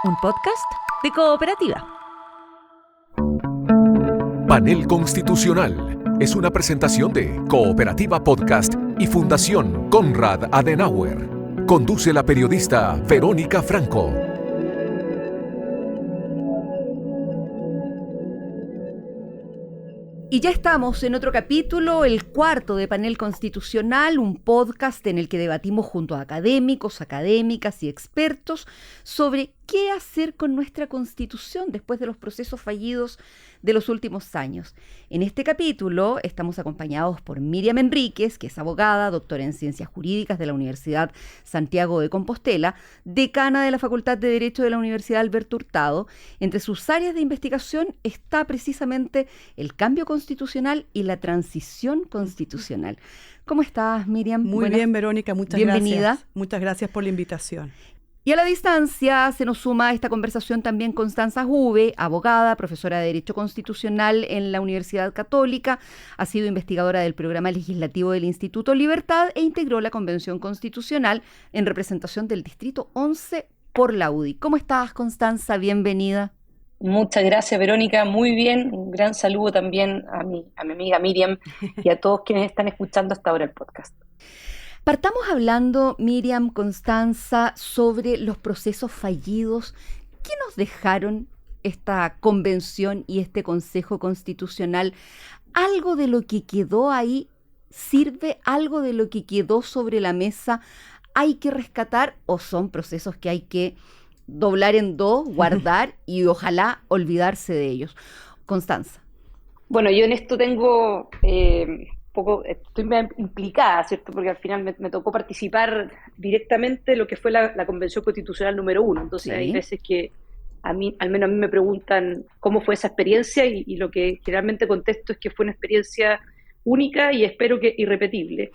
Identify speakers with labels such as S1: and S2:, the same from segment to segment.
S1: un podcast de Cooperativa.
S2: Panel Constitucional es una presentación de Cooperativa Podcast y Fundación Konrad Adenauer. Conduce la periodista Verónica Franco.
S1: Y ya estamos en otro capítulo, el cuarto de Panel Constitucional, un podcast en el que debatimos junto a académicos, académicas y expertos sobre qué hacer con nuestra Constitución después de los procesos fallidos de los últimos años. En este capítulo estamos acompañados por Miriam Enríquez, que es abogada, doctora en Ciencias Jurídicas de la Universidad Santiago de Compostela, decana de la Facultad de Derecho de la Universidad Alberto Hurtado. Entre sus áreas de investigación está precisamente el cambio constitucional y la transición constitucional. ¿Cómo estás, Miriam?
S3: Muy bien, Verónica, muchas
S1: bienvenida.
S3: Gracias. Muchas gracias por la invitación.
S1: Y a la distancia se nos suma a esta conversación también Constanza Juve, abogada, profesora de Derecho Constitucional en la Universidad Católica, ha sido investigadora del programa legislativo del Instituto Libertad e integró la Convención Constitucional en representación del Distrito 11 por la UDI. ¿Cómo estás, Constanza? Bienvenida.
S4: Muchas gracias, Verónica. Muy bien. Un gran saludo también a mi amiga Miriam y a todos quienes están escuchando hasta ahora el podcast.
S1: Partamos hablando, Miriam, Constanza, sobre los procesos fallidos. ¿Qué nos dejaron esta convención y este Consejo Constitucional? ¿Algo de lo que quedó ahí sirve? ¿Algo de lo que quedó sobre la mesa hay que rescatar? ¿O son procesos que hay que doblar en dos, guardar y ojalá olvidarse de ellos? Constanza.
S4: Bueno, yo en esto tengo... estoy más implicada, ¿cierto? Porque al final me tocó participar directamente en lo que fue la Convención Constitucional número 1. Entonces sí. Hay veces que al menos a mí me preguntan cómo fue esa experiencia y lo que generalmente contesto es que fue una experiencia única y espero que irrepetible.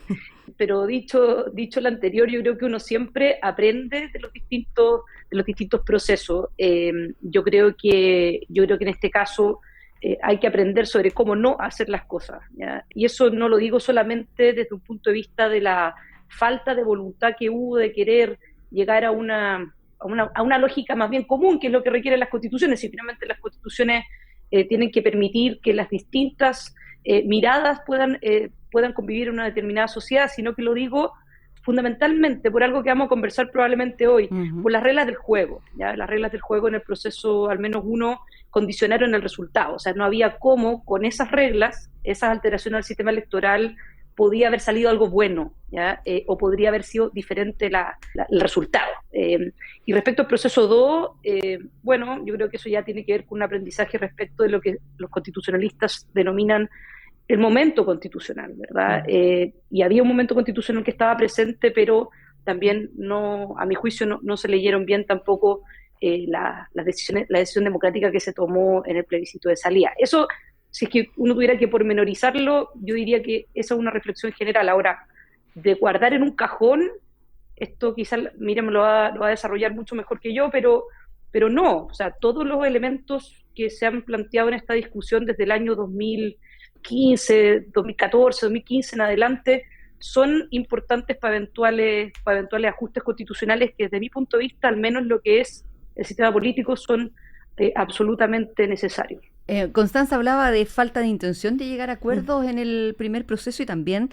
S4: Pero dicho lo anterior, yo creo que uno siempre aprende de los distintos procesos. Yo creo que en este caso hay que aprender sobre cómo no hacer las cosas, ¿ya? Y eso no lo digo solamente desde un punto de vista de la falta de voluntad que hubo de querer llegar a una lógica más bien común, que es lo que requieren las constituciones, y finalmente las constituciones tienen que permitir que las distintas miradas puedan convivir en una determinada sociedad, sino que lo digo fundamentalmente por algo que vamos a conversar probablemente hoy, por las reglas del juego, ¿ya? Las reglas del juego en el proceso, al menos uno, condicionaron el resultado. O sea, no había cómo, con esas reglas, esas alteraciones al sistema electoral, podía haber salido algo bueno, ¿ya? O podría haber sido diferente el resultado. Y respecto al proceso 2, bueno, yo creo que eso ya tiene que ver con un aprendizaje respecto de lo que los constitucionalistas denominan el momento constitucional, ¿verdad? Y había un momento constitucional que estaba presente, pero también no, a mi juicio, no se leyeron bien tampoco la decisión democrática que se tomó en el plebiscito de salida. Eso, si es que uno tuviera que pormenorizarlo, yo diría que esa es una reflexión general. Ahora, de guardar en un cajón, esto quizás Miriam lo va a desarrollar mucho mejor que yo, pero no, o sea, todos los elementos que se han planteado en esta discusión desde el año 2015, 2014, 2015 en adelante, son importantes para eventuales ajustes constitucionales que desde mi punto de vista, al menos lo que es el sistema político, son absolutamente necesarios.
S1: Constanza hablaba de falta de intención de llegar a acuerdos en el primer proceso y también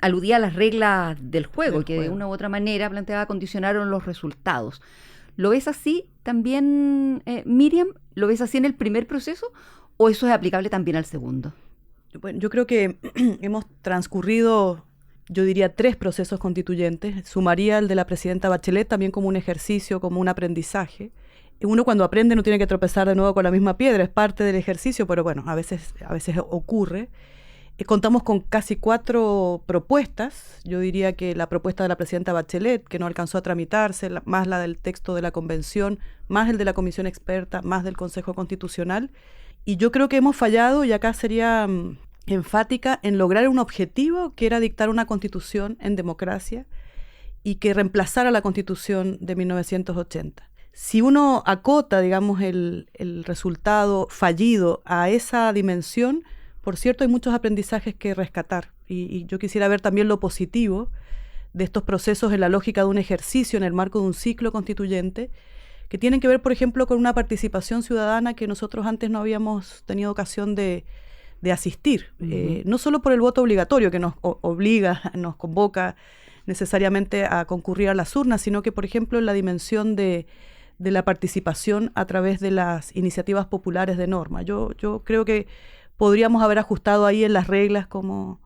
S1: aludía a las reglas del juego, de una u otra manera planteaba condicionaron los resultados. ¿Lo ves así también, Miriam? ¿Lo ves así en el primer proceso o eso es aplicable también al segundo?
S3: Bueno, yo creo que hemos transcurrido, yo diría, 3 procesos constituyentes. Sumaría el de la presidenta Bachelet también como un ejercicio, como un aprendizaje. Uno cuando aprende no tiene que tropezar de nuevo con la misma piedra, es parte del ejercicio, pero bueno, a veces ocurre. Contamos con casi 4 propuestas. Yo diría que la propuesta de la presidenta Bachelet, que no alcanzó a tramitarse, más la del texto de la convención, más el de la comisión experta, más del Consejo Constitucional. Y yo creo que hemos fallado, y acá sería enfática, en lograr un objetivo que era dictar una constitución en democracia y que reemplazara la constitución de 1980. Si uno acota, digamos, el resultado fallido a esa dimensión, por cierto, hay muchos aprendizajes que rescatar. Y yo quisiera ver también lo positivo de estos procesos en la lógica de un ejercicio en el marco de un ciclo constituyente, que tienen que ver, por ejemplo, con una participación ciudadana que nosotros antes no habíamos tenido ocasión de asistir. No solo por el voto obligatorio que nos obliga, nos convoca necesariamente a concurrir a las urnas, sino que, por ejemplo, en la dimensión de la participación a través de las iniciativas populares de norma. Yo creo que podríamos haber ajustado ahí en las reglas, como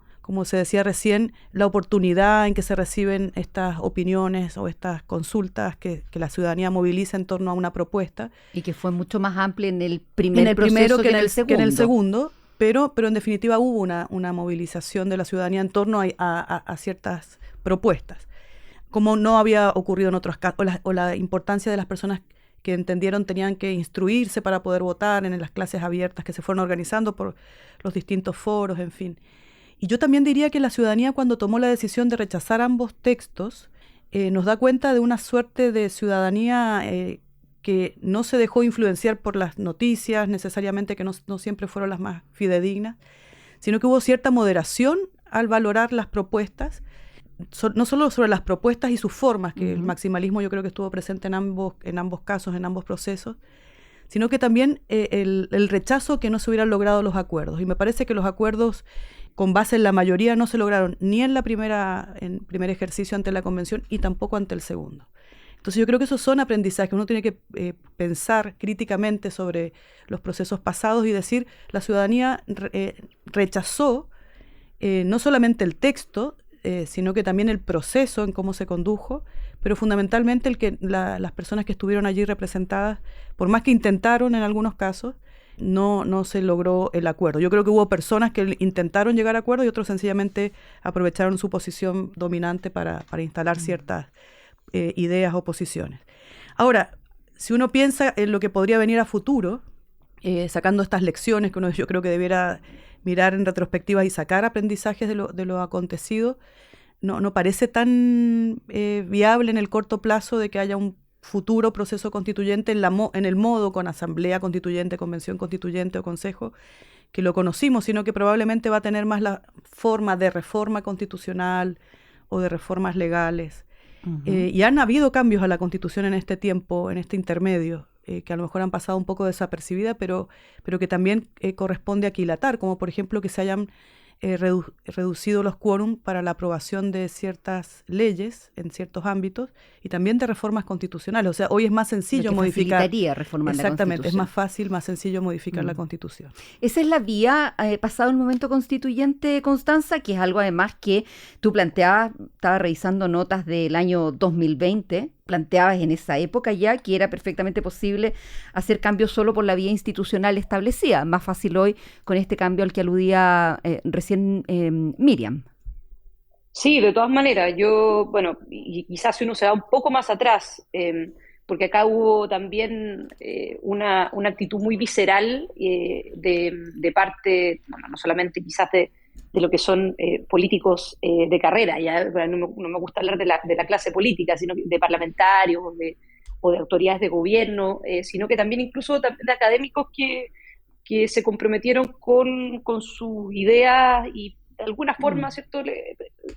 S3: se decía recién, la oportunidad en que se reciben estas opiniones o estas consultas que la ciudadanía moviliza en torno a una propuesta.
S1: Y que fue mucho más amplia en el primero
S3: que en el segundo. Pero en definitiva hubo una movilización de la ciudadanía en torno a ciertas propuestas, como no había ocurrido en otros casos, o la importancia de las personas que entendieron tenían que instruirse para poder votar en las clases abiertas que se fueron organizando por los distintos foros, en fin. Y yo también diría que la ciudadanía, cuando tomó la decisión de rechazar ambos textos, nos da cuenta de una suerte de ciudadanía que no se dejó influenciar por las noticias necesariamente, que no siempre fueron las más fidedignas, sino que hubo cierta moderación al valorar las propuestas, no solo sobre las propuestas y sus formas, que el maximalismo yo creo que estuvo presente en ambos casos, en ambos procesos, sino que también el rechazo que no se hubieran logrado los acuerdos. Y me parece que los acuerdos con base en la mayoría no se lograron ni en el primer ejercicio ante la convención y tampoco ante el segundo. Entonces yo creo que esos son aprendizajes. Uno tiene que pensar críticamente sobre los procesos pasados y decir, la ciudadanía rechazó no solamente el texto, sino que también el proceso en cómo se condujo, pero fundamentalmente el que las personas que estuvieron allí representadas, por más que intentaron en algunos casos, no se logró el acuerdo. Yo creo que hubo personas que intentaron llegar a acuerdo y otros sencillamente aprovecharon su posición dominante para instalar ciertas ideas o posiciones. Ahora, si uno piensa en lo que podría venir a futuro, sacando estas lecciones que uno yo creo que debiera mirar en retrospectiva y sacar aprendizajes de lo acontecido, no parece tan viable en el corto plazo de que haya un futuro proceso constituyente en el modo con asamblea constituyente, convención constituyente o consejo que lo conocimos, sino que probablemente va a tener más la forma de reforma constitucional o de reformas legales. Y han habido cambios a la Constitución en este tiempo, en este intermedio, que a lo mejor han pasado un poco desapercibidas, pero que también corresponde aquilatar, como por ejemplo que se hayan reducido los quórum para la aprobación de ciertas leyes en ciertos ámbitos y también de reformas constitucionales. O sea, hoy es más sencillo modificar.
S1: Facilitaría reformar la Constitución.
S3: Exactamente, es más fácil, más sencillo modificar la Constitución.
S1: Esa es la vía pasado el momento constituyente, Constanza, que es algo además que tú planteabas, estaba revisando notas del año 2020, planteabas en esa época ya que era perfectamente posible hacer cambios solo por la vía institucional establecida. Más fácil hoy con este cambio al que aludía recién Miriam.
S4: Sí, de todas maneras, y quizás si uno se va un poco más atrás, porque acá hubo también una actitud muy visceral de parte, bueno, no solamente quizás de lo que son políticos de carrera, ya no me gusta hablar de la clase política, sino de parlamentarios o de autoridades de gobierno, sino que también incluso de académicos que se comprometieron con sus ideas y de alguna forma, ¿cierto?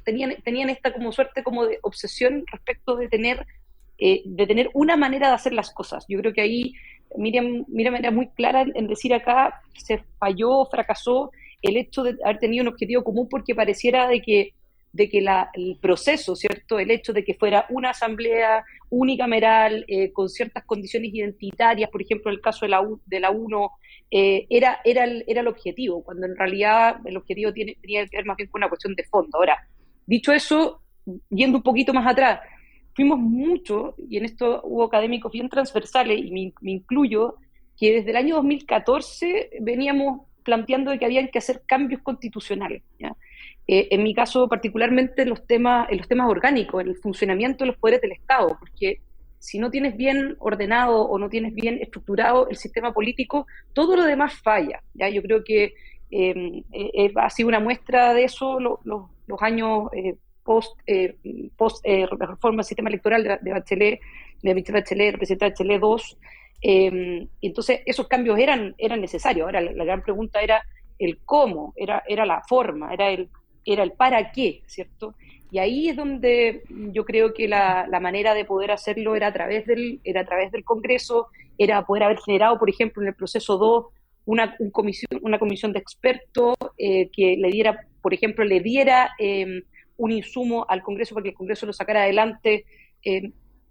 S4: Tenían esta como suerte como de obsesión respecto de tener una manera de hacer las cosas. Yo creo que ahí Miriam era muy clara en decir acá, se falló, fracasó el hecho de haber tenido un objetivo común porque pareciera de que el proceso, ¿cierto? El hecho de que fuera una asamblea unicameral con ciertas condiciones identitarias, por ejemplo, el caso de la UNO, era el objetivo, cuando en realidad el objetivo tenía que ver más bien con una cuestión de fondo. Ahora, dicho eso, yendo un poquito más atrás, fuimos mucho, y en esto hubo académicos bien transversales, y me incluyo, que desde el año 2014 veníamos planteando de que habían que hacer cambios constitucionales, ¿ya? En mi caso particularmente en los temas orgánicos, en el funcionamiento de los poderes del Estado, porque si no tienes bien ordenado o no tienes bien estructurado el sistema político, todo lo demás falla, ¿ya? Yo creo que ha sido una muestra de eso los años post reforma del sistema electoral de Bachelet, de Michelle Bachelet, presidenta Bachelet II. Entonces esos cambios eran necesarios. Ahora la gran pregunta era el cómo, era la forma, era el para qué, ¿cierto? Y ahí es donde yo creo que la manera de poder hacerlo era a través del Congreso, era poder haber generado, por ejemplo, en el proceso 2, una comisión de expertos que le diera, por ejemplo, un insumo al Congreso para que el Congreso lo sacara adelante.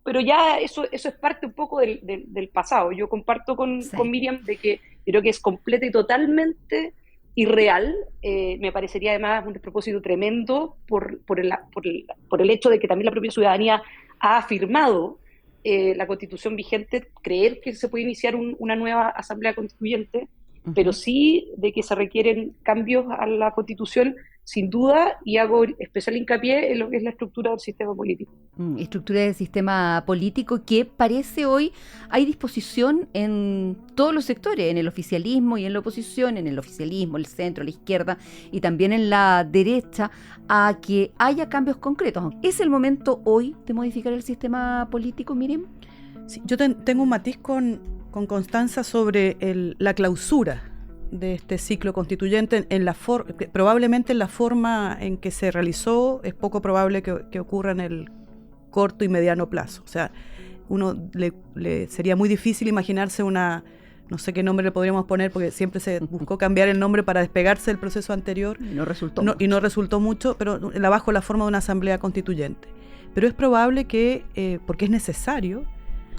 S4: Pero ya eso es parte un poco del pasado. Yo comparto con Miriam de que creo que es completa y totalmente irreal. Me parecería además un despropósito tremendo por el hecho de que también la propia ciudadanía ha afirmado la Constitución vigente, creer que se puede iniciar una nueva Asamblea Constituyente, pero sí de que se requieren cambios a la Constitución, sin duda, y hago especial hincapié en lo que es la estructura del sistema político.
S1: Estructura del sistema político que parece hoy hay disposición en todos los sectores, en el oficialismo y en la oposición, en el oficialismo, el centro, la izquierda y también en la derecha, a que haya cambios concretos. ¿Es el momento hoy de modificar el sistema político, Miriam?
S3: Sí, yo tengo un matiz con Constanza sobre la clausura de este ciclo constituyente. Probablemente en la forma en que se realizó es poco probable que ocurra en el corto y mediano plazo. O sea, le sería muy difícil imaginarse no sé qué nombre le podríamos poner, porque siempre se buscó cambiar el nombre para despegarse del proceso anterior.
S1: Y no resultó
S3: mucho, pero bajo la forma de una asamblea constituyente. Pero es probable que, porque es necesario,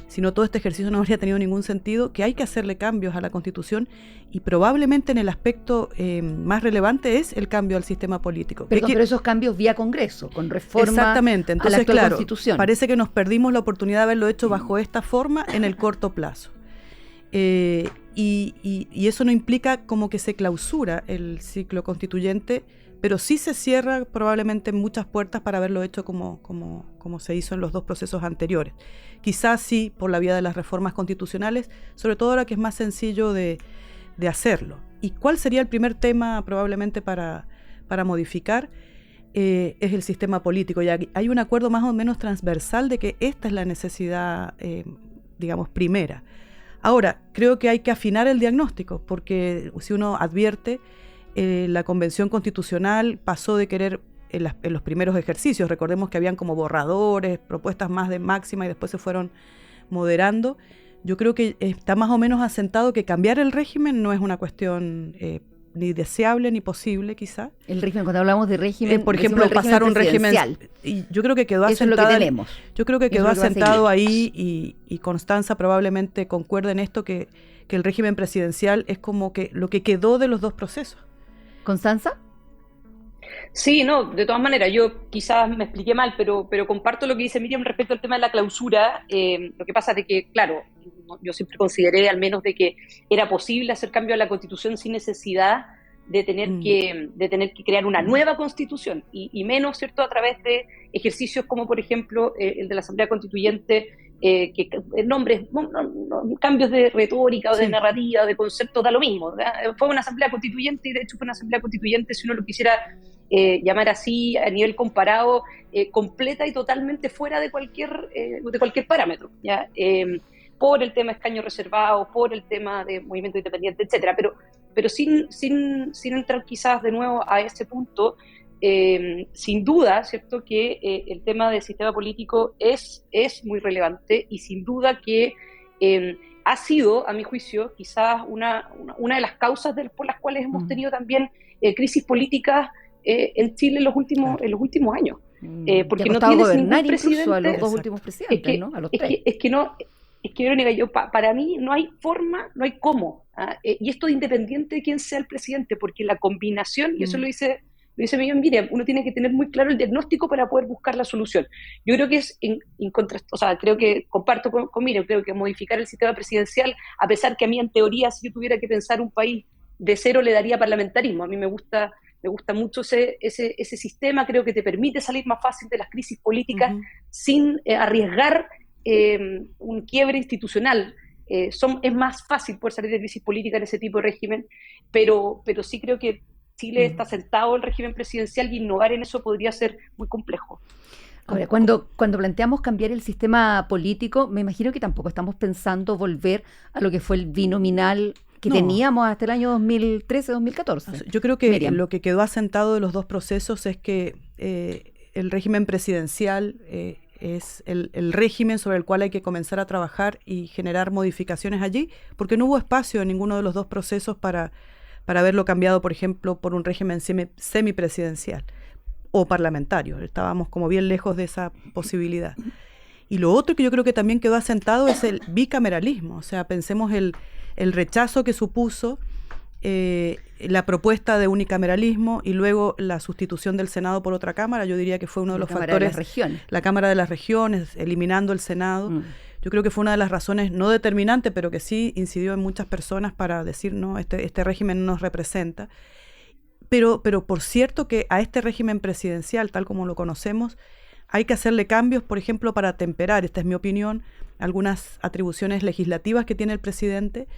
S3: si no todo este ejercicio no habría tenido ningún sentido, que hay que hacerle cambios a la Constitución, y probablemente en el aspecto más relevante es el cambio al sistema político.
S1: Pero esos cambios vía Congreso, con reforma.
S3: Exactamente. Entonces,
S1: a la actual
S3: claro,
S1: Constitución.
S3: Parece que nos perdimos la oportunidad de haberlo hecho bajo esta forma en el corto plazo. Y eso no implica como que se clausura el ciclo constituyente, pero sí se cierra probablemente muchas puertas para haberlo hecho como se hizo en los dos procesos anteriores. Quizás sí por la vía de las reformas constitucionales, sobre todo ahora que es más sencillo de hacerlo. ¿Y cuál sería el primer tema probablemente para modificar? Es el sistema político. Ya hay un acuerdo más o menos transversal de que esta es la necesidad, digamos, primera. Ahora, creo que hay que afinar el diagnóstico, porque si uno advierte, la Convención Constitucional pasó de querer, en los primeros ejercicios, recordemos que habían como borradores, propuestas más de máxima y después se fueron moderando. Yo creo que está más o menos asentado que cambiar el régimen no es una cuestión ni deseable ni posible, quizá.
S1: El régimen, cuando hablamos de régimen,
S3: por ejemplo, pasar un régimen, y yo creo que quedó asentado.
S1: Eso es lo que tenemos.
S3: Yo creo que quedó asentado ahí, y Constanza probablemente concuerda en esto, que el régimen presidencial es como que lo que quedó de los dos procesos.
S1: ¿Constanza?
S4: Sí, no, de todas maneras, yo quizás me expliqué mal, pero comparto lo que dice Miriam respecto al tema de la clausura. Lo que pasa es de que, claro, yo siempre consideré al menos de que era posible hacer cambio a la Constitución sin necesidad de tener que crear una nueva Constitución, y menos, ¿cierto?, a través de ejercicios como, por ejemplo, el de la Asamblea Constituyente, que nombres, cambios de retórica o de narrativa, de conceptos, da lo mismo, ¿verdad? Fue una Asamblea Constituyente, y de hecho fue una Asamblea Constituyente, si uno lo quisiera llamar así a nivel comparado, completa y totalmente fuera de cualquier parámetro, ¿ya? Por el tema de escaños reservados, por el tema de movimiento independiente, etcétera, pero sin entrar quizás de nuevo a ese punto. Sin duda, ¿cierto?, que el tema del sistema político es muy relevante, y sin duda que ha sido, a mi juicio, quizás una de las causas por las cuales hemos tenido también crisis políticas en Chile en los últimos años. Porque no tienes ningún presidente.
S1: A los dos últimos presidentes, ¿no? A los tres.
S4: Es que Verónica, para mí no hay forma, no hay cómo. Y esto es independiente de quién sea el presidente, porque la combinación, y eso lo dice Miriam, uno tiene que tener muy claro el diagnóstico para poder buscar la solución. Yo creo que es creo que comparto con Miriam, creo que modificar el sistema presidencial, a pesar que a mí en teoría, si yo tuviera que pensar un país de cero, le daría parlamentarismo. A mí me gusta mucho ese sistema, creo que te permite salir más fácil de las crisis políticas sin arriesgar un quiebre institucional. Es más fácil poder salir de crisis política en ese tipo de régimen, pero sí creo que Chile está sentado en el régimen presidencial, y innovar en eso podría ser muy complejo.
S1: Ahora, cuando planteamos cambiar el sistema político, me imagino que tampoco estamos pensando volver a lo que fue el binominal que teníamos hasta el año 2013-2014.
S3: Yo creo que
S1: Miriam.
S3: Lo que quedó asentado de los dos procesos es que el régimen presidencial es el régimen sobre el cual hay que comenzar a trabajar y generar modificaciones allí, porque no hubo espacio en ninguno de los dos procesos para haberlo cambiado, por ejemplo, por un régimen semipresidencial o parlamentario. Estábamos como bien lejos de esa posibilidad. Y lo otro que yo creo que también quedó asentado es el bicameralismo. O sea, pensemos el rechazo que supuso la propuesta de unicameralismo y luego la sustitución del Senado por otra Cámara. Yo diría que fue uno de los factores. La Cámara de las Regiones, eliminando el Senado. Yo creo que fue una de las razones no determinantes, pero que sí incidió en muchas personas para decir, no, este régimen no nos representa. Pero por cierto que a este régimen presidencial, tal como lo conocemos, hay que hacerle cambios, por ejemplo, para temperar, esta es mi opinión, algunas atribuciones legislativas que tiene el presidente,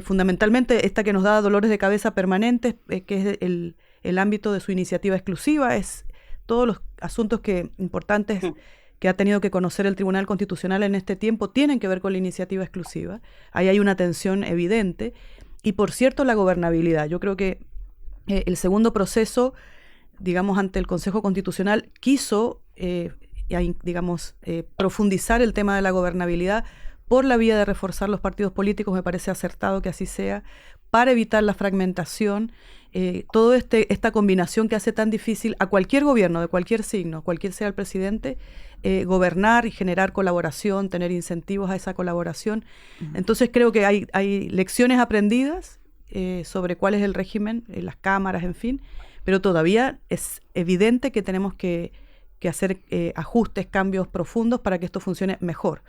S3: fundamentalmente esta que nos da dolores de cabeza permanentes, que es el ámbito de su iniciativa exclusiva, es todos los asuntos importantes que ha tenido que conocer el Tribunal Constitucional en este tiempo tienen que ver con la iniciativa exclusiva. Ahí hay una tensión evidente. Y por cierto, la gobernabilidad. Yo creo que el segundo proceso, digamos, ante el Consejo Constitucional, quiso, profundizar el tema de la gobernabilidad por la vía de reforzar los partidos políticos. Me parece acertado que así sea, para evitar la fragmentación, toda esta combinación que hace tan difícil a cualquier gobierno, de cualquier signo, cualquier sea el presidente, gobernar y generar colaboración, tener incentivos a esa colaboración. Entonces creo que hay lecciones aprendidas sobre cuál es el régimen, las cámaras, en fin, pero todavía es evidente que tenemos que hacer ajustes, cambios profundos para que esto funcione mejor.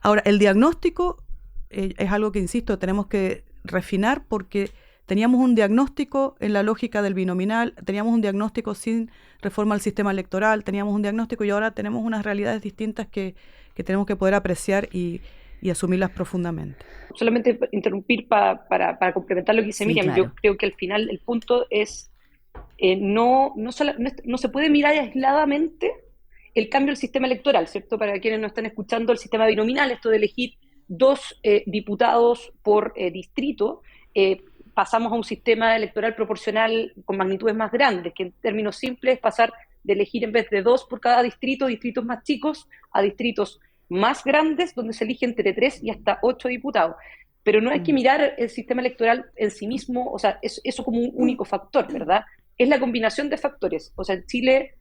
S3: Ahora, el diagnóstico es algo que, insisto, tenemos que refinar porque teníamos un diagnóstico en la lógica del binominal, teníamos un diagnóstico sin reforma al sistema electoral, teníamos un diagnóstico y ahora tenemos unas realidades distintas que tenemos que poder apreciar y asumirlas profundamente.
S4: Solamente interrumpir para complementar lo que dice Miriam, claro. Yo creo que al final el punto es no se puede mirar aisladamente el cambio del sistema electoral, ¿cierto? Para quienes no están escuchando, el sistema binominal, esto de elegir 2 diputados por distrito, pasamos a un sistema electoral proporcional con magnitudes más grandes, que en términos simples es pasar de elegir en vez de 2 por cada distrito, distritos más chicos, a distritos más grandes, donde se elige entre 3 y hasta 8 diputados. Pero no hay que mirar el sistema electoral en sí mismo, o sea, eso como un único factor, ¿verdad? Es la combinación de factores. O sea, en Chile,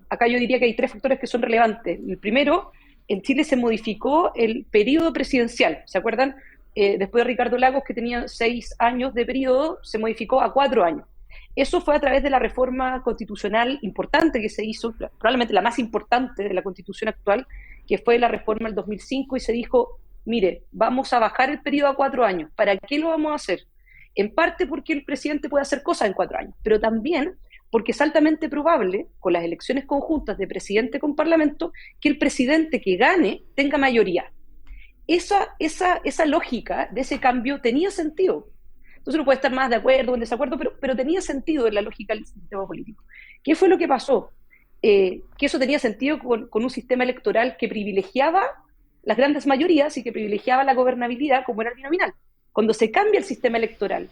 S4: acá yo diría que hay 3 factores que son relevantes. El primero, en Chile se modificó el periodo presidencial, ¿se acuerdan? Después de Ricardo Lagos, que tenía 6 años de periodo, se modificó a 4 años. Eso fue a través de la reforma constitucional importante que se hizo, probablemente la más importante de la Constitución actual, que fue la reforma del 2005, y se dijo, mire, vamos a bajar el periodo a 4 años. ¿Para qué lo vamos a hacer? En parte porque el presidente puede hacer cosas en 4 años, pero también porque es altamente probable, con las elecciones conjuntas de presidente con parlamento, que el presidente que gane tenga mayoría. Esa lógica de ese cambio tenía sentido. Entonces uno puede estar más de acuerdo o en desacuerdo, pero tenía sentido en la lógica del sistema político. ¿Qué fue lo que pasó? Que eso tenía sentido con un sistema electoral que privilegiaba las grandes mayorías y que privilegiaba la gobernabilidad como era el binominal. Cuando se cambia el sistema electoral,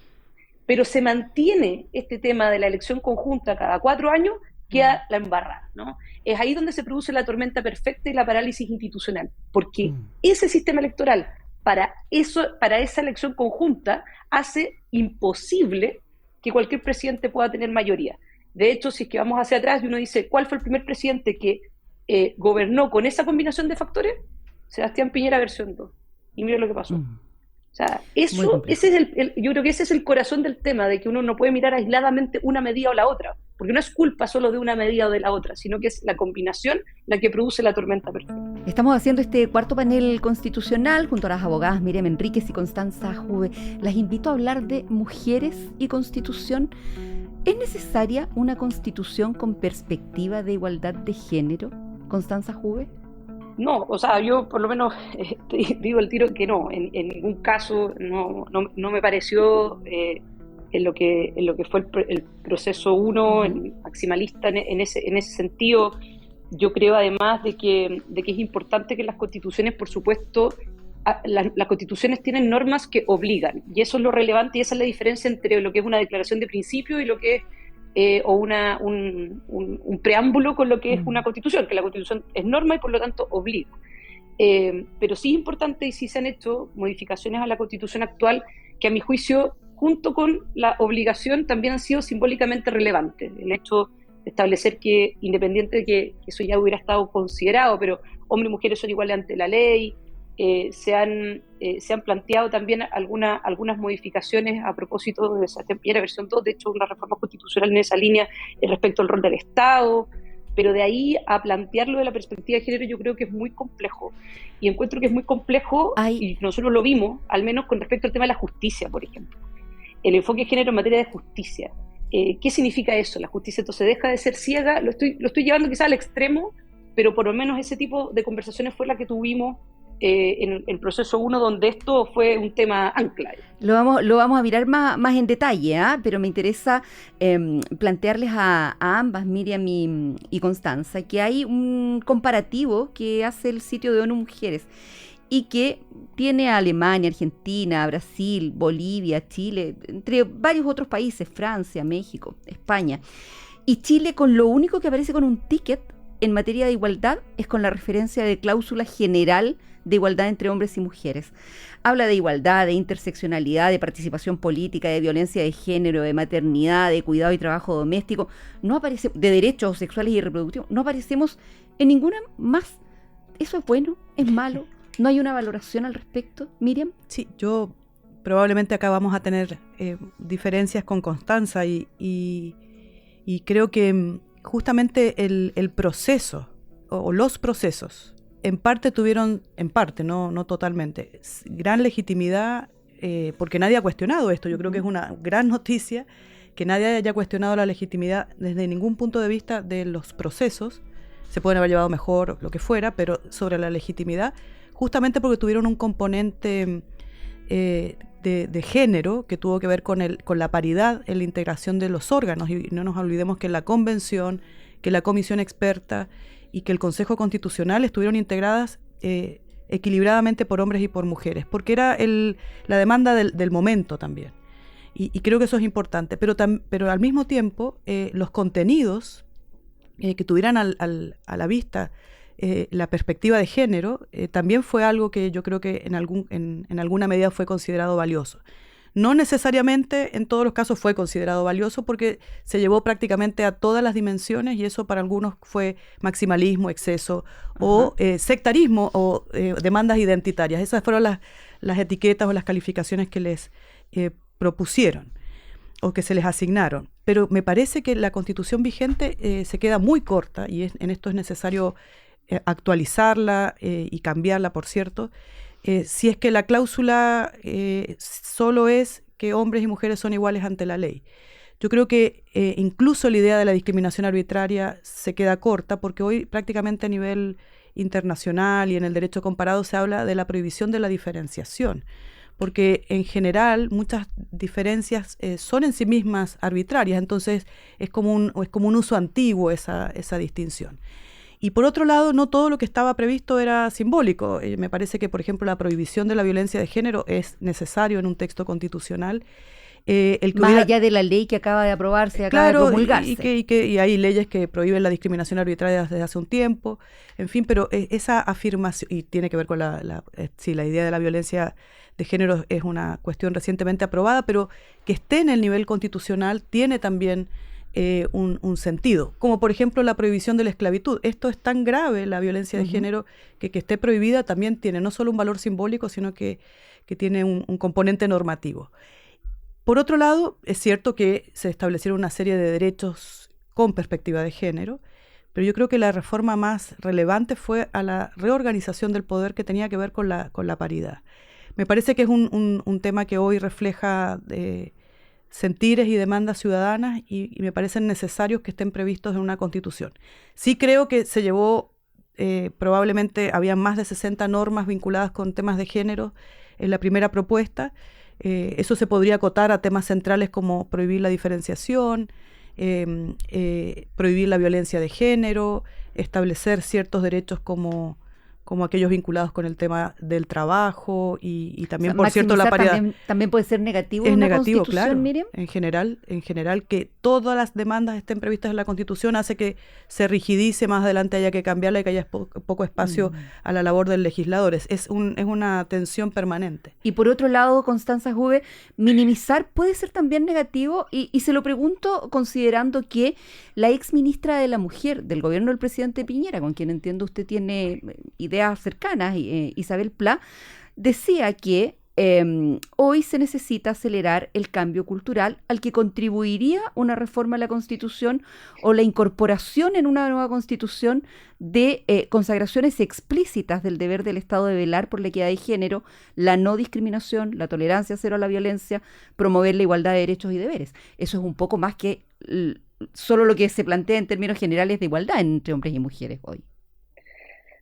S4: pero se mantiene este tema de la elección conjunta cada 4 años, queda la embarrada, ¿no? Es ahí donde se produce la tormenta perfecta y la parálisis institucional, porque ese sistema electoral, para esa elección conjunta, hace imposible que cualquier presidente pueda tener mayoría. De hecho, si es que vamos hacia atrás y uno dice, ¿cuál fue el primer presidente que gobernó con esa combinación de factores? Sebastián Piñera versión 2. Y mira lo que pasó. O sea, yo creo que ese es el corazón del tema, de que uno no puede mirar aisladamente una medida o la otra, porque no es culpa solo de una medida o de la otra, sino que es la combinación la que produce la tormenta perfecta.
S1: Estamos haciendo este cuarto panel constitucional junto a las abogadas Miriam Enríquez y Constanza Juve. Las invito a hablar de mujeres y constitución. ¿Es necesaria una constitución con perspectiva de igualdad de género? Constanza Juve.
S4: No, o sea, yo por lo menos digo el tiro que no, en ningún caso no me pareció en lo que fue el proceso 1, el maximalista en ese sentido. Yo creo además de que es importante que las constituciones, por supuesto, las constituciones tienen normas que obligan, y eso es lo relevante y esa es la diferencia entre lo que es una declaración de principio y lo que es o un preámbulo con lo que es una constitución, que la constitución es norma y por lo tanto obliga. Pero sí es importante y sí se han hecho modificaciones a la constitución actual que a mi juicio, junto con la obligación, también han sido simbólicamente relevantes. El hecho de establecer que, independiente de que eso ya hubiera estado considerado, pero hombres y mujeres son iguales ante la ley, se han planteado también algunas modificaciones a propósito de esa primera versión 2, de hecho una reforma constitucional en esa línea respecto al rol del Estado, pero de ahí a plantearlo de la perspectiva de género yo creo que es muy complejo, y encuentro que es muy complejo, y nosotros lo vimos, al menos con respecto al tema de la justicia, por ejemplo, el enfoque de género en materia de justicia. ¿Qué significa eso? La justicia entonces deja de ser ciega, lo estoy llevando quizás al extremo, pero por lo menos ese tipo de conversaciones fue la que tuvimos en el proceso 1, donde esto fue un tema ancla.
S1: Lo vamos a mirar más en detalle, pero me interesa plantearles a ambas, Miriam y Constanza, que hay un comparativo que hace el sitio de ONU Mujeres y que tiene a Alemania, Argentina, Brasil, Bolivia, Chile, entre varios otros países, Francia, México, España. Y Chile, con lo único que aparece con un ticket en materia de igualdad es con la referencia de cláusula general de igualdad entre hombres y mujeres. Habla de igualdad, de interseccionalidad, de participación política, de violencia de género, de maternidad, de cuidado y trabajo doméstico. No aparece, de derechos sexuales y reproductivos. No aparecemos en ninguna más. ¿Eso es bueno? ¿Es malo? ¿No hay una valoración al respecto, Miriam?
S3: Sí, yo probablemente acá vamos a tener diferencias con Constanza y creo que justamente el proceso o los procesos en parte tuvieron, no totalmente, gran legitimidad porque nadie ha cuestionado esto. Yo creo que es una gran noticia que nadie haya cuestionado la legitimidad desde ningún punto de vista de los procesos. Se pueden haber llevado mejor, lo que fuera, pero sobre la legitimidad, justamente porque tuvieron un componente de género que tuvo que ver con la paridad en la integración de los órganos, y no nos olvidemos que la convención, que la comisión experta y que el Consejo Constitucional estuvieron integradas equilibradamente por hombres y por mujeres, porque era la demanda del momento también, y creo que eso es importante, pero al mismo tiempo los contenidos que tuvieran a la vista la perspectiva de género también fue algo que yo creo que en alguna medida fue considerado valioso. No necesariamente en todos los casos fue considerado valioso porque se llevó prácticamente a todas las dimensiones, y eso para algunos fue maximalismo, exceso o sectarismo o demandas identitarias. Esas fueron las etiquetas o las calificaciones que les propusieron o que se les asignaron. Pero me parece que la Constitución vigente se queda muy corta, y en esto es necesario actualizarla y cambiarla, por cierto, si es que la cláusula solo es que hombres y mujeres son iguales ante la ley. Yo creo que incluso la idea de la discriminación arbitraria se queda corta, porque hoy prácticamente a nivel internacional y en el derecho comparado se habla de la prohibición de la diferenciación, porque en general muchas diferencias son en sí mismas arbitrarias, entonces es como un uso antiguo esa distinción. Y por otro lado, no todo lo que estaba previsto era simbólico. Me parece que, por ejemplo, la prohibición de la violencia de género es necesario en un texto constitucional.
S1: Más allá de la ley que acaba de aprobarse, acaba de promulgarse.
S3: Y hay leyes que prohíben la discriminación arbitraria desde hace un tiempo. En fin, pero esa afirmación, y tiene que ver con la idea de la violencia de género es una cuestión recientemente aprobada, pero que esté en el nivel constitucional tiene también un sentido, como por ejemplo la prohibición de la esclavitud. Esto es tan grave, la violencia de género, que esté prohibida también tiene no solo un valor simbólico, sino que tiene un componente normativo. Por otro lado, es cierto que se establecieron una serie de derechos con perspectiva de género, pero yo creo que la reforma más relevante fue a la reorganización del poder, que tenía que ver con la paridad. Me parece que es un tema que hoy refleja sentires y demandas ciudadanas, y me parecen necesarios que estén previstos en una constitución. Sí creo que se llevó, probablemente había más de 60 normas vinculadas con temas de género en la primera propuesta. Eso se podría acotar a temas centrales como prohibir la diferenciación, prohibir la violencia de género, establecer ciertos derechos como como aquellos vinculados con el tema del trabajo y también, por cierto, la paridad.
S1: También puede ser negativo
S3: en
S1: una
S3: negativo,
S1: constitución,
S3: claro.
S1: Miriam.
S3: En general, que todas las demandas estén previstas en la Constitución hace que se rigidice, más adelante haya que cambiarla y que haya poco espacio a la labor del legislador. Es una tensión permanente.
S1: Y por otro lado, Constanza Juve, minimizar puede ser también negativo, y se lo pregunto considerando que la ex ministra de la Mujer del gobierno del presidente Piñera, con quien entiendo usted tiene ideas cercanas, Isabel Pla, decía que hoy se necesita acelerar el cambio cultural al que contribuiría una reforma a la Constitución o la incorporación en una nueva Constitución de consagraciones explícitas del deber del Estado de velar por la equidad de género, la no discriminación, la tolerancia cero a la violencia, promover la igualdad de derechos y deberes. Eso es un poco más que solo lo que se plantea en términos generales de igualdad entre hombres y mujeres hoy.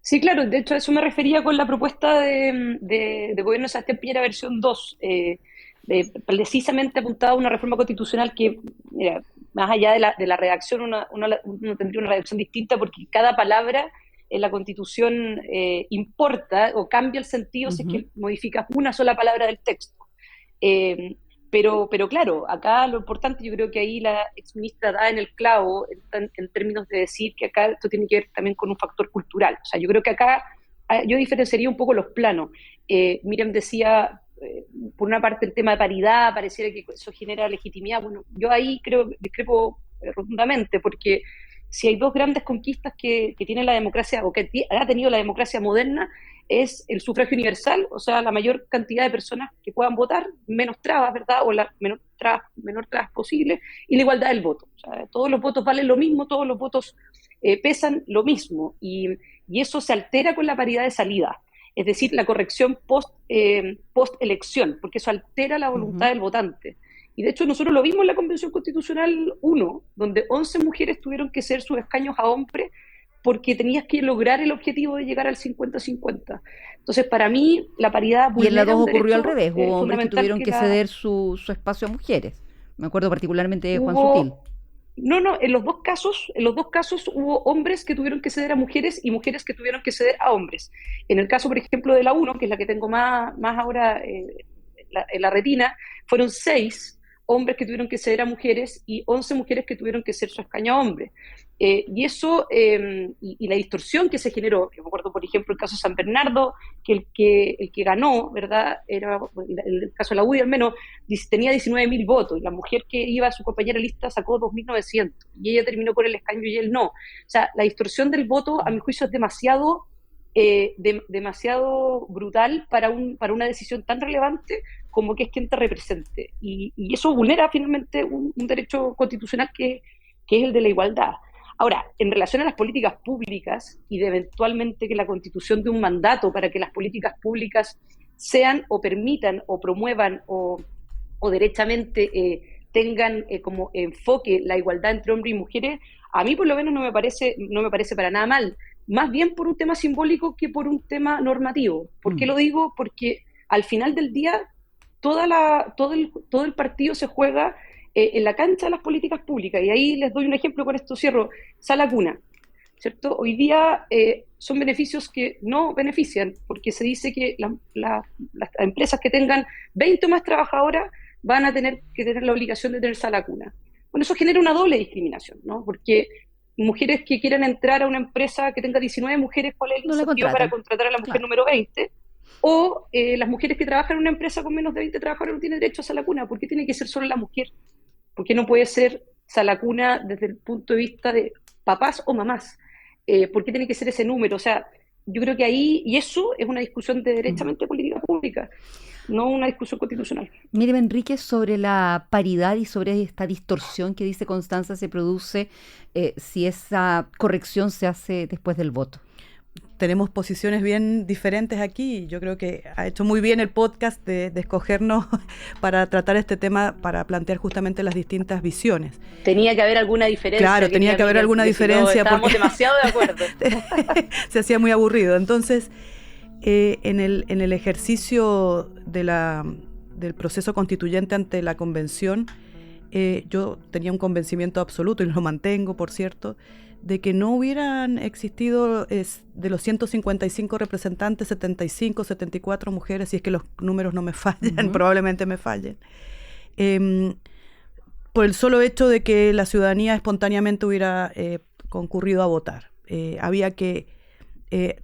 S4: Sí, claro, de hecho a eso me refería con la propuesta de gobierno de Sebastián Piñera versión 2, precisamente apuntada a una reforma constitucional que, mira, más allá de la redacción, uno tendría una redacción distinta porque cada palabra en la Constitución importa o cambia el sentido si es que modificas una sola palabra del texto. Pero claro, acá lo importante, yo creo que ahí la exministra da en el clavo en términos de decir que acá esto tiene que ver también con un factor cultural. O sea, yo creo que acá yo diferenciaría un poco los planos. Miriam decía, por una parte, el tema de paridad, pareciera que eso genera legitimidad. Bueno, yo ahí discrepo rotundamente, porque si hay dos grandes conquistas que tiene la democracia, o que ha tenido la democracia moderna, es el sufragio universal, o sea, la mayor cantidad de personas que puedan votar, menos trabas, ¿verdad? O la menor trabas posible, y la igualdad del voto. O sea, todos los votos valen lo mismo, todos los votos pesan lo mismo, y eso se altera con la paridad de salida, es decir, la corrección post-elección, porque eso altera la voluntad del votante. Y de hecho nosotros lo vimos en la Convención Constitucional 1, donde 11 mujeres tuvieron que ceder sus escaños a hombres porque tenías que lograr el objetivo de llegar al 50-50. Entonces, para mí, la paridad...
S1: Y en la 2 ocurrió al revés, hubo hombres que tuvieron que ceder su espacio a mujeres. Me acuerdo particularmente de Juan Sutil.
S4: No, en los dos casos hubo hombres que tuvieron que ceder a mujeres y mujeres que tuvieron que ceder a hombres. En el caso, por ejemplo, de la 1, que es la que tengo más ahora en la retina, fueron 6 hombres que tuvieron que ceder a mujeres y 11 mujeres que tuvieron que ceder su escaño a hombres. Y eso, y la distorsión que se generó, que me acuerdo, por ejemplo, el caso de San Bernardo, que el que ganó, ¿verdad? Era, el caso de la UDI al menos, tenía 19.000 votos, y la mujer que iba a su compañera lista sacó 2.900, y ella terminó por el escaño y él no. O sea, la distorsión del voto, a mi juicio, es demasiado brutal para una decisión tan relevante como que es quien te represente. Y eso vulnera finalmente un derecho constitucional que es el de la igualdad. Ahora, en relación a las políticas públicas y de eventualmente que la Constitución dé un mandato para que las políticas públicas sean o permitan o promuevan o derechamente tengan como enfoque la igualdad entre hombres y mujeres, a mí por lo menos no me parece para nada mal. Más bien por un tema simbólico que por un tema normativo. ¿Por qué lo digo? Porque al final del día todo el partido se juega en la cancha de las políticas públicas. Y ahí les doy un ejemplo, con esto cierro. Sala Cuna, ¿cierto? Hoy día son beneficios que no benefician, porque se dice que las empresas que tengan 20 o más trabajadoras van a tener que tener la obligación de tener Sala Cuna. Bueno, eso genera una doble discriminación, ¿no? Porque mujeres que quieran entrar a una empresa que tenga 19 mujeres, ¿cuál es el incentivo para contratar a la mujer número 20? O las mujeres que trabajan en una empresa con menos de 20 trabajadores no tienen derecho a Sala Cuna. ¿Por qué tiene que ser solo la mujer? ¿Por qué no puede ser Sala Cuna desde el punto de vista de papás o mamás? ¿Por qué tiene que ser ese número? O sea, yo creo que ahí, y eso es una discusión de derechamente política pública, no una discusión constitucional.
S1: Miriam Enríquez, sobre la paridad y sobre esta distorsión que dice Constanza se produce si esa corrección se hace después del voto.
S3: Tenemos posiciones bien diferentes aquí. Yo creo que ha hecho muy bien el podcast de escogernos para tratar este tema, para plantear justamente las distintas visiones.
S4: Tenía que haber alguna diferencia.
S3: Claro, tenía que haber alguna diferencia.
S4: Estábamos demasiado de acuerdo.
S3: Se hacía muy aburrido. Entonces, en el ejercicio del proceso constituyente ante la convención, yo tenía un convencimiento absoluto, y lo mantengo, por cierto, de que no hubieran existido de los 155 representantes, 75, 74 mujeres, si es que los números no me fallan, probablemente me fallen, por el solo hecho de que la ciudadanía espontáneamente hubiera concurrido a votar. Había que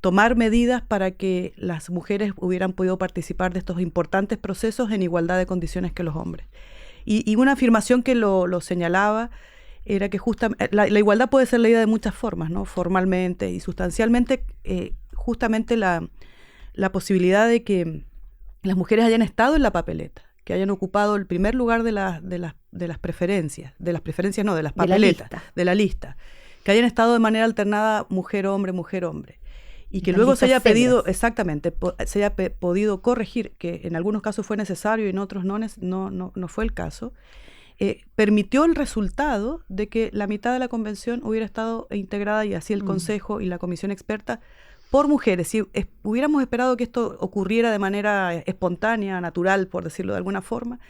S3: tomar medidas para que las mujeres hubieran podido participar de estos importantes procesos en igualdad de condiciones que los hombres. Y una afirmación que lo señalaba era que justamente la igualdad puede ser leída de muchas formas, ¿no? Formalmente y sustancialmente, justamente la posibilidad de que las mujeres hayan estado en la papeleta, que hayan ocupado el primer lugar de las preferencias, de las papeletas, de la lista, que hayan estado de manera alternada mujer-hombre, mujer-hombre. Y que luego se haya pedido, exactamente, se haya podido corregir, que en algunos casos fue necesario y en otros no fue el caso, permitió el resultado de que la mitad de la convención hubiera estado integrada, y así el Consejo y la Comisión Experta, por mujeres. Si hubiéramos esperado que esto ocurriera de manera espontánea, natural, por decirlo de alguna forma,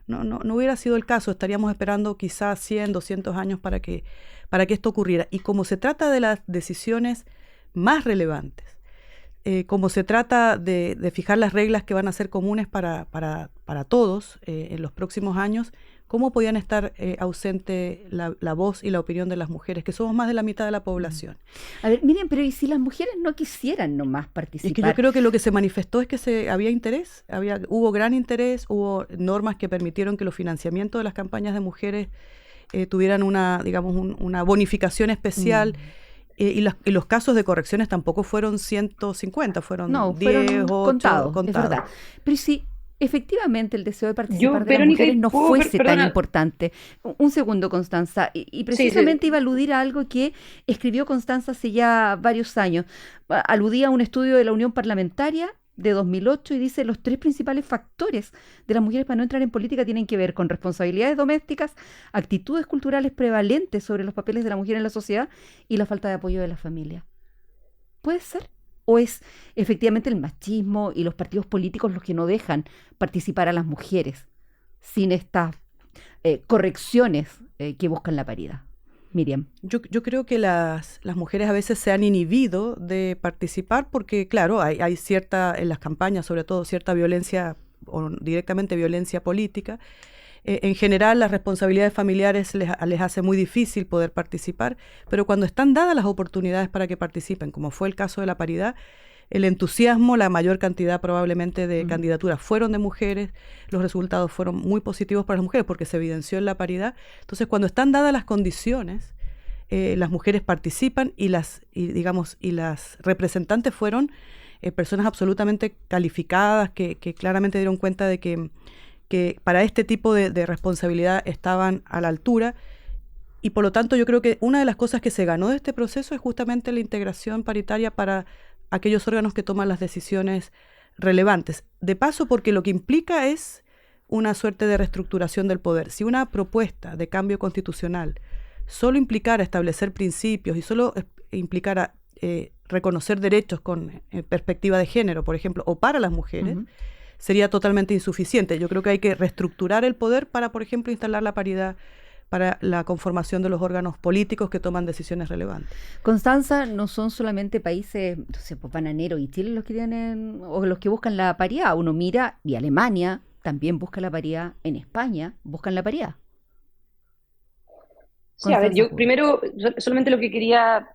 S3: no hubiera sido el caso. Estaríamos esperando quizás 100, 200 años para que esto ocurriera. Y como se trata de las decisiones más relevantes, como se trata de fijar las reglas que van a ser comunes para todos en los próximos años, ¿cómo podían estar ausente la voz y la opinión de las mujeres, que somos más de la mitad de la población?
S1: A ver, miren, pero ¿y si las mujeres no quisieran nomás participar?
S3: Es que yo creo que lo que se manifestó es que había interés, hubo gran interés, hubo normas que permitieron que los financiamientos de las campañas de mujeres tuvieran una bonificación especial. Y los casos de correcciones tampoco fueron 150, fueron 10, 8,
S1: contados. Es verdad. Pero si efectivamente el deseo de participar de las mujeres no fuese tan importante. Un segundo, Constanza, y precisamente iba a aludir a algo que escribió Constanza hace ya varios años. Aludía a un estudio de la Unión Parlamentaria de 2008 y dice: los 3 principales factores de las mujeres para no entrar en política tienen que ver con responsabilidades domésticas, actitudes culturales prevalentes sobre los papeles de la mujer en la sociedad y la falta de apoyo de la familia. ¿Puede ser? ¿O es efectivamente el machismo y los partidos políticos los que no dejan participar a las mujeres sin estas correcciones que buscan la paridad? Miriam.
S3: Yo creo que las mujeres a veces se han inhibido de participar porque, claro, hay cierta, en las campañas sobre todo, cierta violencia o directamente violencia política. En general, las responsabilidades familiares les hace muy difícil poder participar, pero cuando están dadas las oportunidades para que participen, como fue el caso de la paridad, el entusiasmo, la mayor cantidad probablemente de candidaturas fueron de mujeres, los resultados fueron muy positivos para las mujeres porque se evidenció en la paridad. Entonces, cuando están dadas las condiciones, las mujeres participan y las representantes fueron personas absolutamente calificadas que claramente dieron cuenta de que para este tipo de responsabilidad estaban a la altura. Y por lo tanto yo creo que una de las cosas que se ganó de este proceso es justamente la integración paritaria para aquellos órganos que toman las decisiones relevantes. De paso, porque lo que implica es una suerte de reestructuración del poder. Si una propuesta de cambio constitucional solo implicara establecer principios y solo implicara reconocer derechos con perspectiva de género, por ejemplo, o para las mujeres, sería totalmente insuficiente. Yo creo que hay que reestructurar el poder para, por ejemplo, instalar la paridad para la conformación de los órganos políticos que toman decisiones relevantes.
S1: Constanza, no son solamente países, no sé, pues Bananero y Chile los que tienen o los que buscan la paridad. Uno mira, y Alemania también busca la paridad, en España buscan la paridad.
S4: Sí, a ver, yo primero solamente lo que quería,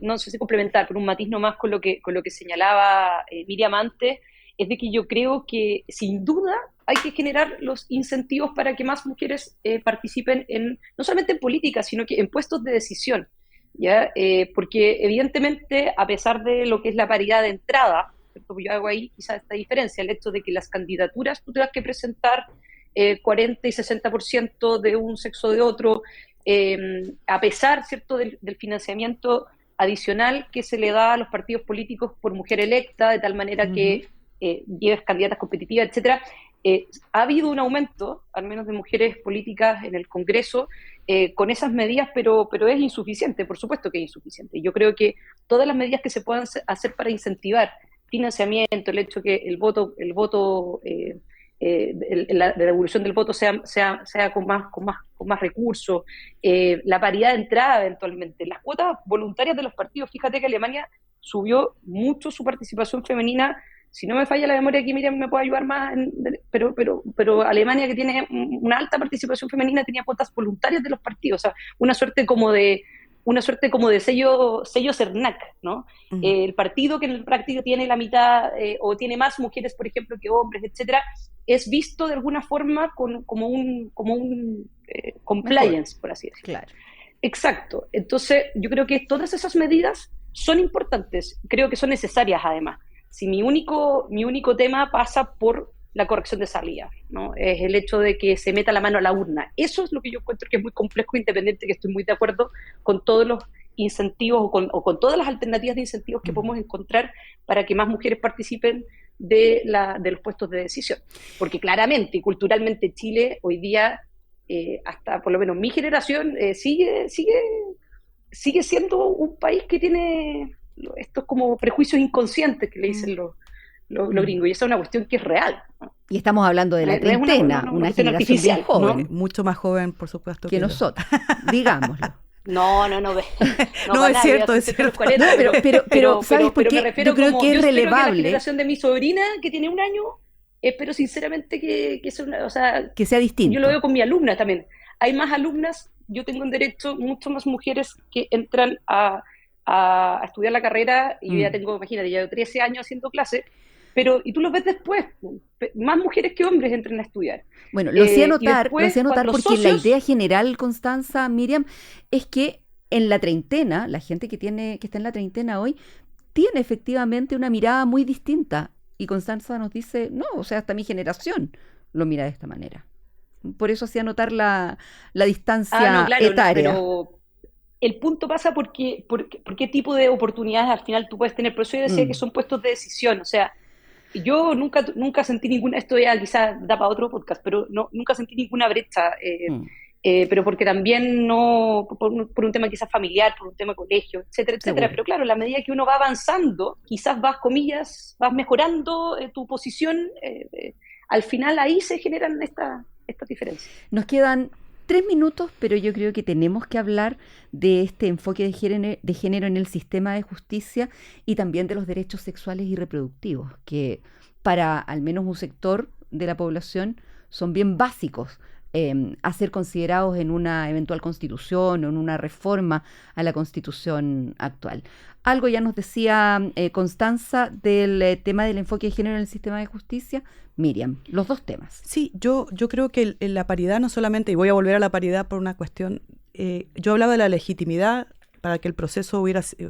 S4: no sé si complementar, pero un matiz nomás con lo que señalaba Miriam antes, es de que yo creo que sin duda hay que generar los incentivos para que más mujeres participen no solamente en política, sino que en puestos de decisión, ¿ya? Porque evidentemente, a pesar de lo que es la paridad de entrada, ¿cierto? Yo hago ahí quizás esta diferencia, el hecho de que las candidaturas tú tengas que presentar 40 y 60% de un sexo o de otro, a pesar, ¿cierto?, del financiamiento adicional que se le da a los partidos políticos por mujer electa, de tal manera que lleves candidatas competitivas, etcétera. Ha habido un aumento, al menos de mujeres políticas en el Congreso, con esas medidas, pero es insuficiente, por supuesto que es insuficiente. Yo creo que todas las medidas que se puedan hacer para incentivar financiamiento, el hecho que el voto la devolución del voto sea con más recursos, la paridad de entrada eventualmente, las cuotas voluntarias de los partidos. Fíjate que Alemania subió mucho su participación femenina. Si no me falla la memoria aquí, Miriam me puede ayudar más, pero Alemania, que tiene una alta participación femenina, tenía cuotas voluntarias de los partidos, o sea, una suerte como de sello CERNAC, ¿no? El partido que en el práctico tiene la mitad o tiene más mujeres, por ejemplo, que hombres, etcétera, es visto de alguna forma como un compliance, por así decirlo.
S1: Claro.
S4: Exacto. Entonces, yo creo que todas esas medidas son importantes, creo que son necesarias además. Si mi único tema pasa por la corrección de salida, ¿no? Es el hecho de que se meta la mano a la urna. Eso es lo que yo encuentro que es muy complejo, independiente, que estoy muy de acuerdo con todos los incentivos o con todas las alternativas de incentivos que podemos encontrar para que más mujeres participen de los puestos de decisión. Porque claramente y culturalmente Chile hoy día, hasta por lo menos mi generación, sigue siendo un país que tiene estos como prejuicios inconscientes que le dicen los gringos, y esa es una cuestión que es real, ¿no?
S1: Y estamos hablando de la treintena, una generación bien joven,
S3: ¿no? Mucho más joven, por supuesto,
S1: que nosotros, digámoslo.
S4: No,
S3: es cierto.
S4: 40,
S1: pero ¿sabes por qué?
S4: Me refiero,
S1: yo creo que es relevable.
S4: La generación de mi sobrina, que tiene 1 año, espero sinceramente que
S1: sea distinto.
S4: Yo lo veo con mi alumna también. Hay más alumnas, yo tengo en derecho mucho más mujeres que entran a estudiar la carrera, y yo ya tengo, imagínate, ya 13 años haciendo clases, y tú lo ves después, más mujeres que hombres entran a estudiar.
S1: Bueno, lo hacía notar porque
S4: socios,
S1: la idea general, Constanza, Miriam, es que en la treintena, la gente que está en la treintena hoy, tiene efectivamente una mirada muy distinta. Y Constanza nos dice, no, o sea, hasta mi generación lo mira de esta manera. Por eso hacía notar la distancia etaria.
S4: Pero el punto pasa por qué tipo de oportunidades al final tú puedes tener. Por eso yo decía que son puestos de decisión. O sea, yo nunca sentí ninguna, esto ya quizás da para otro podcast, pero nunca sentí ninguna brecha, pero porque también por un tema quizás familiar, por un tema colegio, etcétera, etcétera. Pero claro, a la medida que uno va avanzando, quizás vas mejorando tu posición, al final ahí se generan estas diferencias.
S1: Nos quedan 3 minutos, pero yo creo que tenemos que hablar de este enfoque de género en el sistema de justicia y también de los derechos sexuales y reproductivos, que para al menos un sector de la población son bien básicos a ser considerados en una eventual constitución o en una reforma a la constitución actual. Algo ya nos decía Constanza del tema del enfoque de género en el sistema de justicia. Miriam, los dos temas.
S3: Sí, yo creo que la paridad no solamente, y voy a volver a la paridad por una cuestión, yo hablaba de la legitimidad para que el proceso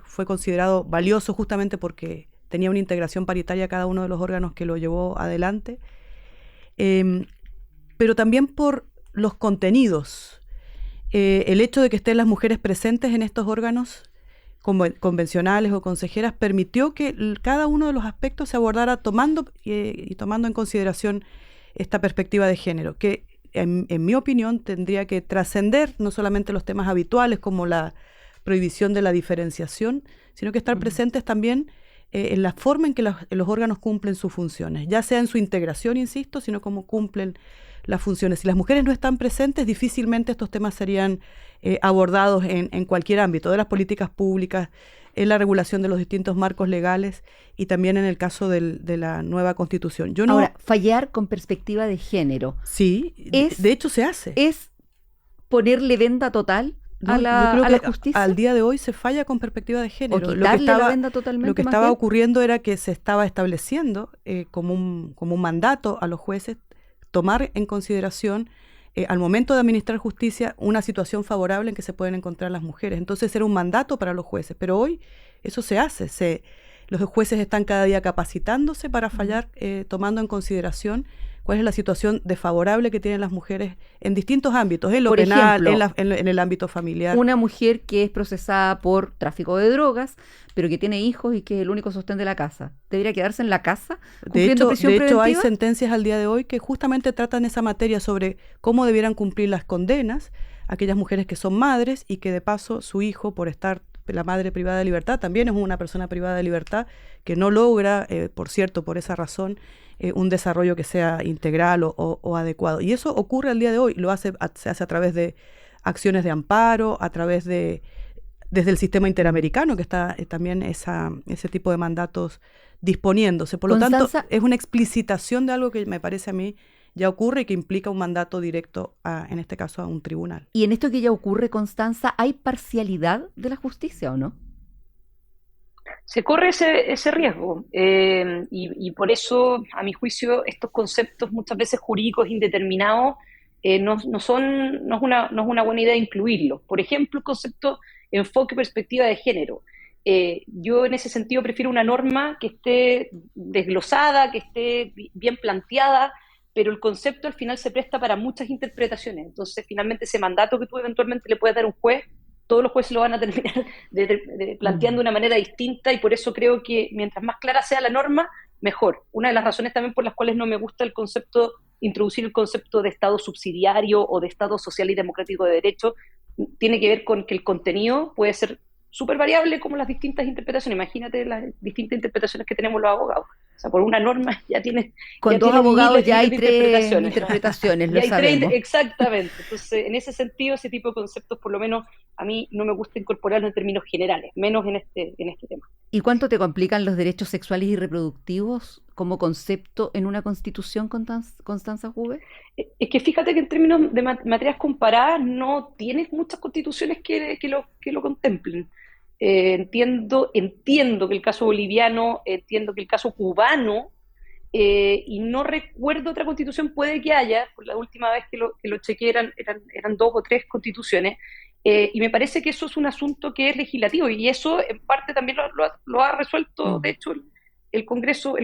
S3: fue considerado valioso justamente porque tenía una integración paritaria cada uno de los órganos que lo llevó adelante, pero también por los contenidos. El hecho de que estén las mujeres presentes en estos órganos convencionales o consejeras permitió que cada uno de los aspectos se abordara tomando en consideración esta perspectiva de género, que en mi opinión tendría que trascender no solamente los temas habituales como la prohibición de la diferenciación, sino que estar presentes también en la forma en que los órganos cumplen sus funciones, ya sea en su integración, insisto, sino cómo cumplen las funciones. Si las mujeres no están presentes, difícilmente estos temas serían abordados en cualquier ámbito de las políticas públicas, en la regulación de los distintos marcos legales y también en el caso de la nueva Constitución.
S1: Ahora, fallar con perspectiva de género.
S3: Sí, de hecho se hace.
S1: ¿Es ponerle venda total a la justicia?
S3: Al día de hoy se falla con perspectiva de género.
S1: O quitarle la venda totalmente.
S3: Lo que estaba ocurriendo era que se estaba estableciendo como un mandato a los jueces tomar en consideración al momento de administrar justicia una situación favorable en que se pueden encontrar las mujeres. Entonces era un mandato para los jueces, pero hoy eso se hace. Los jueces están cada día capacitándose para fallar, tomando en consideración cuál es la situación desfavorable que tienen las mujeres en distintos ámbitos, en lo penal, en el ámbito familiar.
S1: Una mujer que es procesada por tráfico de drogas, pero que tiene hijos y que es el único sostén de la casa, ¿debería quedarse en la casa cumpliendo prisión preventiva?
S3: De hecho, hay sentencias al día de hoy que justamente tratan esa materia sobre cómo debieran cumplir las condenas aquellas mujeres que son madres y que de paso su hijo, por estar la madre privada de libertad, también es una persona privada de libertad que no logra, por cierto, por esa razón, un desarrollo que sea integral o adecuado. Y eso ocurre al día de hoy, se hace a través de acciones de amparo, desde el sistema interamericano, que está también ese tipo de mandatos disponiéndose. Por lo tanto, es una explicitación de algo que me parece a mí ya ocurre y que implica un mandato directo, en este caso, a un tribunal.
S1: Y en esto que ya ocurre, Constanza, ¿hay parcialidad de la justicia o no?
S4: Se corre ese riesgo y por eso, a mi juicio, estos conceptos muchas veces jurídicos indeterminados no es una buena idea incluirlos. Por ejemplo, el concepto enfoque perspectiva de género. Yo en ese sentido prefiero una norma que esté desglosada, que esté bien planteada, pero el concepto al final se presta para muchas interpretaciones. Entonces, finalmente, ese mandato que tú eventualmente le puedes dar a un juez, todos los jueces lo van a terminar planteando de una manera distinta, y por eso creo que mientras más clara sea la norma, mejor. Una de las razones también por las cuales no me gusta introducir el concepto de Estado subsidiario o de Estado social y democrático de derecho, tiene que ver con que el contenido puede ser súper variable como las distintas interpretaciones. Imagínate las distintas interpretaciones que tenemos los abogados. O sea, por una norma ya tiene...
S1: Con dos abogados ya hay tres interpretaciones, lo sabemos.
S4: Exactamente. Entonces, en ese sentido, ese tipo de conceptos, por lo menos, a mí no me gusta incorporarlo en términos generales, menos en este tema.
S1: ¿Y cuánto te complican los derechos sexuales y reproductivos como concepto en una constitución, Constanza Juve?
S4: Es que fíjate que en términos de materias comparadas no tienes muchas constituciones que lo contemplen. Entiendo que el caso boliviano, entiendo que el caso cubano, y no recuerdo otra constitución, puede que haya, por la última vez que lo chequeé eran 2 o 3 constituciones, y me parece que eso es un asunto que es legislativo, y eso en parte también lo ha resuelto, de hecho, el Congreso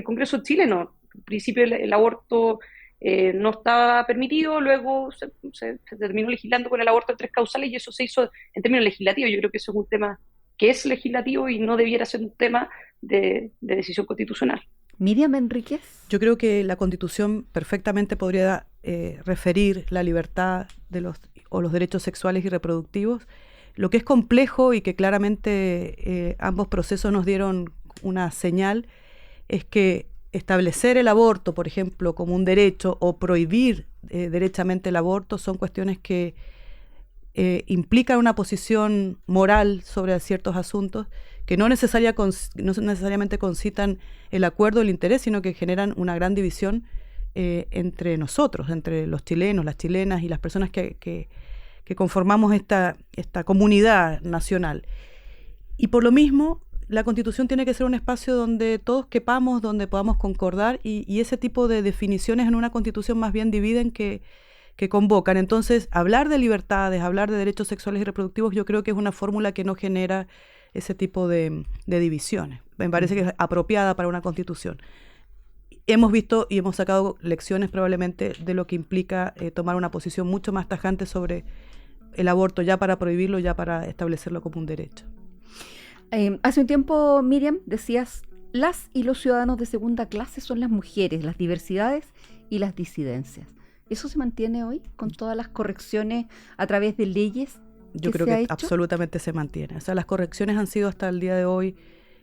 S4: chileno. En principio el aborto no estaba permitido, luego se terminó legislando con el aborto en 3 causales, y eso se hizo en términos legislativos. Yo creo que eso es un tema que es legislativo y no debiera ser un tema de decisión constitucional.
S1: Miriam Enríquez.
S3: Yo creo que la Constitución perfectamente podría referir la libertad o los derechos sexuales y reproductivos. Lo que es complejo y que claramente ambos procesos nos dieron una señal es que establecer el aborto, por ejemplo, como un derecho, o prohibir derechamente el aborto, son cuestiones que implican una posición moral sobre ciertos asuntos que no necesariamente concitan el acuerdo o el interés, sino que generan una gran división entre nosotros, entre los chilenos, las chilenas y las personas que conformamos esta comunidad nacional. Y por lo mismo, la Constitución tiene que ser un espacio donde todos quepamos, donde podamos concordar, y ese tipo de definiciones en una Constitución más bien dividen que convocan. Entonces, hablar de libertades, hablar de derechos sexuales y reproductivos, yo creo que es una fórmula que no genera ese tipo de divisiones. Me parece que es apropiada para una Constitución. Hemos visto y hemos sacado lecciones probablemente de lo que implica tomar una posición mucho más tajante sobre el aborto, ya para prohibirlo, ya para establecerlo como un derecho.
S1: Hace un tiempo, Miriam, decías, las y los ciudadanos de segunda clase son las mujeres, las diversidades y las disidencias. ¿Eso se mantiene hoy con todas las correcciones a través de leyes?
S3: Yo creo que absolutamente se mantiene. O sea, las correcciones han sido hasta el día de hoy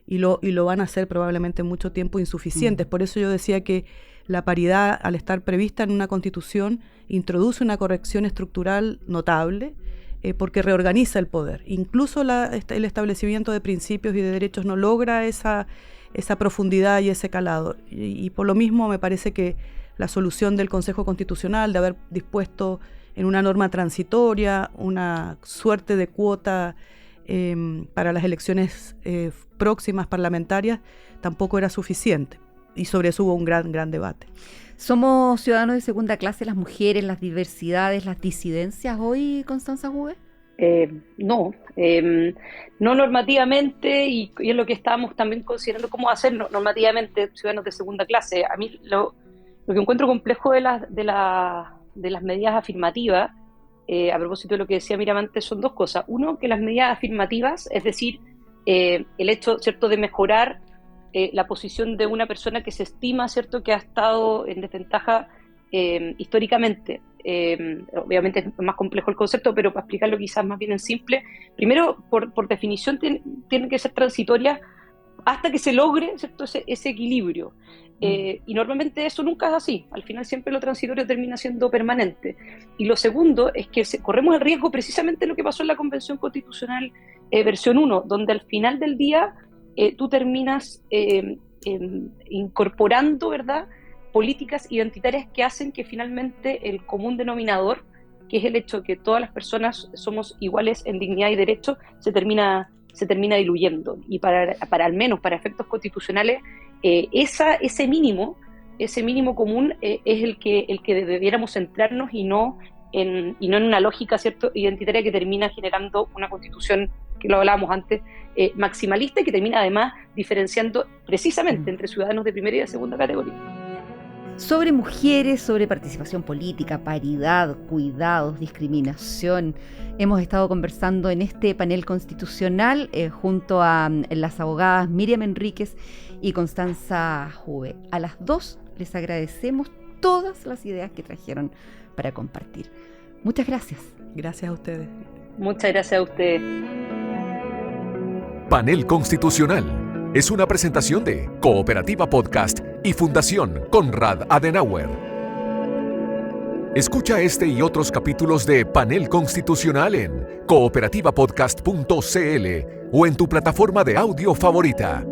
S3: y lo van a ser probablemente mucho tiempo insuficientes. Por eso yo decía que la paridad, al estar prevista en una Constitución, introduce una corrección estructural notable, porque reorganiza el poder. Incluso el establecimiento de principios y de derechos no logra esa profundidad y ese calado. Y por lo mismo me parece que la solución del Consejo Constitucional de haber dispuesto en una norma transitoria una suerte de cuota para las elecciones próximas parlamentarias tampoco era suficiente, y sobre eso hubo un gran debate.
S1: ¿Somos ciudadanos de segunda clase las mujeres, las diversidades, las disidencias hoy, Constanza Juve?
S4: No normativamente, y es lo que estábamos también considerando cómo hacer normativamente ciudadanos de segunda clase. A mí lo que encuentro complejo de las medidas afirmativas, a propósito de lo que decía Miriam antes, son 2 cosas. Uno, que las medidas afirmativas, es decir, el hecho, ¿cierto?, de mejorar la posición de una persona que se estima, ¿cierto?, que ha estado en desventaja históricamente. Obviamente es más complejo el concepto, pero para explicarlo quizás más bien en simple, primero, por definición, tienen que ser transitorias hasta que se logre, ¿cierto?, ese equilibrio. Y normalmente eso nunca es así, al final siempre lo transitorio termina siendo permanente. Y lo segundo es que corremos el riesgo precisamente de lo que pasó en la Convención Constitucional versión 1, donde al final del día tú terminas incorporando, ¿verdad?, políticas identitarias que hacen que finalmente el común denominador, que es el hecho de que todas las personas somos iguales en dignidad y derecho, se termina diluyendo. Y para al menos para efectos constitucionales, ese mínimo común es el que debiéramos centrarnos y no en una lógica, ¿cierto?, identitaria que termina generando una constitución, que lo hablábamos antes, maximalista, y que termina además diferenciando precisamente entre ciudadanos de primera y de segunda categoría.
S1: Sobre mujeres, sobre participación política, paridad, cuidados, discriminación. Hemos estado conversando en este panel constitucional junto a las abogadas Miriam Enríquez y Constanza Juve. A las dos les agradecemos todas las ideas que trajeron para compartir. Muchas gracias.
S3: Gracias a ustedes.
S4: Muchas gracias a ustedes.
S2: Panel Constitucional es una presentación de Cooperativa Podcast y Fundación Konrad Adenauer. Escucha este y otros capítulos de Panel Constitucional en cooperativapodcast.cl o en tu plataforma de audio favorita.